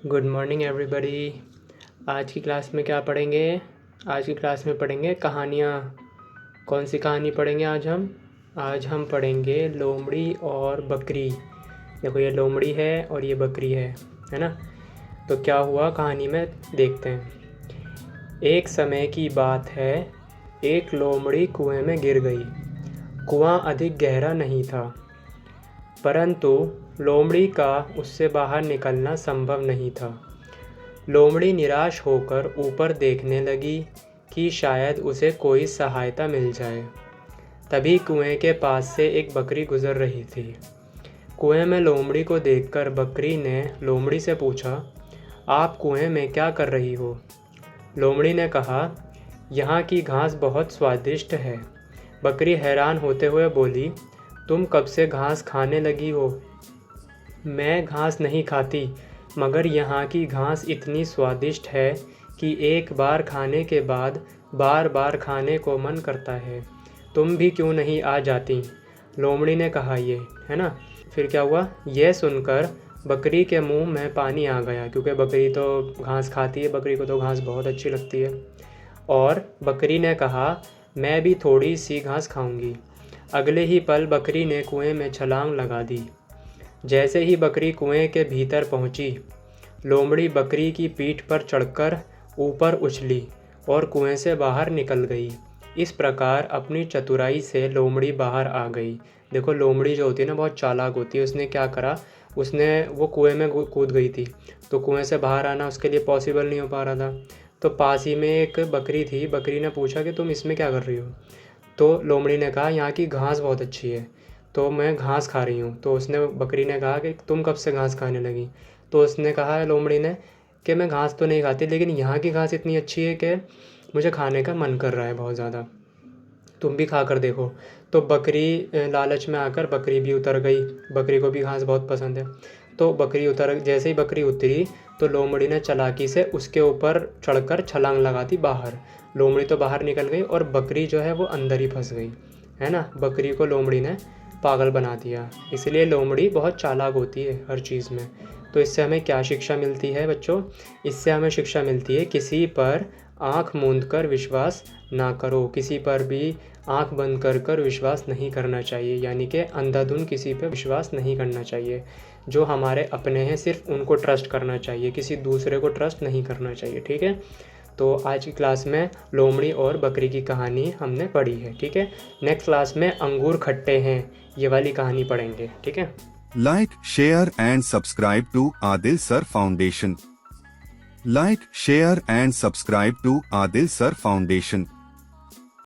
Good morning everybody. आज की class में क्या पढ़ेंगे? आज की क्लास में पढ़ेंगे कहानियाँ। कौन सी कहानी पढ़ेंगे आज हम पढ़ेंगे लोमड़ी और बकरी। देखो, ये लोमड़ी है और ये बकरी है ना। तो क्या हुआ कहानी में, देखते हैं। एक समय की बात है, एक लोमड़ी कुएं में गिर गई। कुआं अधिक गहरा नहीं था, परंतु लोमड़ी का उससे बाहर निकलना संभव नहीं था। लोमड़ी निराश होकर ऊपर देखने लगी कि शायद उसे कोई सहायता मिल जाए। तभी कुएं के पास से एक बकरी गुजर रही थी। कुएं में लोमड़ी को देखकर बकरी ने लोमड़ी से पूछा, आप कुएं में क्या कर रही हो? लोमड़ी ने कहा, यहाँ की घास बहुत स्वादिष्ट है। बकरी हैरान होते हुए बोली, तुम कब से घास खाने लगी हो? मैं घास नहीं खाती, मगर यहाँ की घास इतनी स्वादिष्ट है कि एक बार खाने के बाद बार बार खाने को मन करता है। तुम भी क्यों नहीं आ जाती? लोमड़ी ने कहा, ये है ना। फिर क्या हुआ, यह सुनकर बकरी के मुंह में पानी आ गया, क्योंकि बकरी तो घास खाती है, बकरी को तो घास बहुत अच्छी लगती है। और बकरी ने कहा, मैं भी थोड़ी सी घास खाऊंगी। अगले ही पल बकरी ने कुएं में छलांग लगा दी। जैसे ही बकरी कुएं के भीतर पहुंची, लोमड़ी बकरी की पीठ पर चढ़कर ऊपर उछली और कुएं से बाहर निकल गई। इस प्रकार अपनी चतुराई से लोमड़ी बाहर आ गई। देखो, लोमड़ी जो होती है ना, बहुत चालाक होती है। उसने क्या करा, वो कुएं में कूद गई थी, तो कुएं से बाहर आना उसके लिए पॉसिबल नहीं हो पा रहा था। तो पास ही में एक बकरी थी। बकरी ने पूछा कि तुम इसमें क्या कर रही हो? तो लोमड़ी ने कहा, यहाँ की घास बहुत अच्छी है, तो मैं घास खा रही हूँ। तो बकरी ने कहा कि तुम कब से घास खाने लगी? तो उसने कहा, लोमड़ी ने, कि मैं घास तो नहीं खाती, लेकिन यहाँ की घास इतनी अच्छी है कि मुझे खाने का मन कर रहा है बहुत ज़्यादा। तुम भी खा कर देखो। तो बकरी लालच में आकर बकरी भी उतर गई। बकरी को भी घास बहुत पसंद है। तो जैसे ही बकरी उतरी, तो लोमड़ी ने चालाकी से उसके ऊपर चढ़कर छलांग लगा दी बाहर। लोमड़ी तो बाहर निकल गई और बकरी जो है वो अंदर ही फंस गई, है ना। बकरी को लोमड़ी ने पागल बना दिया। इसलिए लोमड़ी बहुत चालाक होती है हर चीज़ में। तो इससे हमें क्या शिक्षा मिलती है बच्चों? इससे हमें शिक्षा मिलती है, किसी पर आँख मूंद कर विश्वास ना करो। किसी पर भी आँख बंद कर विश्वास नहीं करना चाहिए, यानी कि अंधाधुंध किसी पे विश्वास नहीं करना चाहिए। जो हमारे अपने हैं सिर्फ उनको ट्रस्ट करना चाहिए, किसी दूसरे को ट्रस्ट नहीं करना चाहिए, ठीक है। तो आज की क्लास में लोमड़ी और बकरी की कहानी हमने पढ़ी है, ठीक है। नेक्स्ट क्लास में अंगूर खट्टे हैं, ये वाली कहानी पढ़ेंगे, ठीक है। Like, share and subscribe to Adil Sir Foundation. Like, share and subscribe to Adil Sir Foundation.